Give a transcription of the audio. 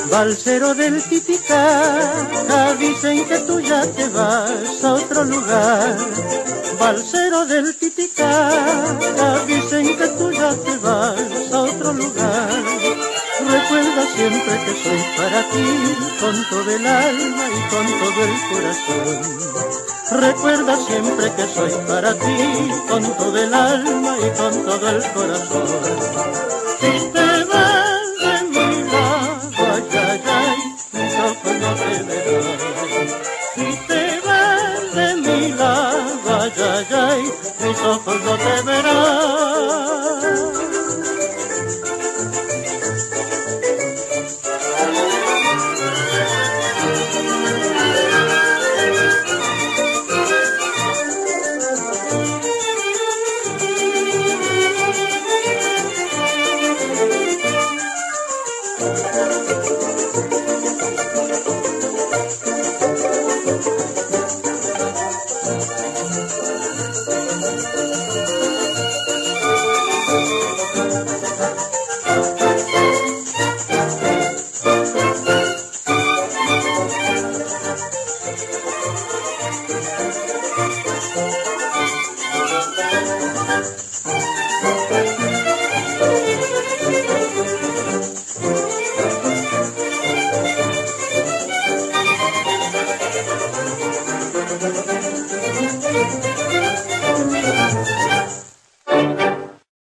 Balsero del Titicaca, dicen que tú ya te vas a otro lugar. Balsero del Titicaca, dicen que tú ya te vas a otro lugar. Recuerda siempre que soy para ti, con todo el alma y con todo el corazón. Recuerda siempre que soy para ti, con todo el alma y con todo el corazón. Si te vas de mi lado, ay, ay, ay, mis ojos no te verán. Si te vas de mi lado, ay, ay, ay, mis ojos no te verán.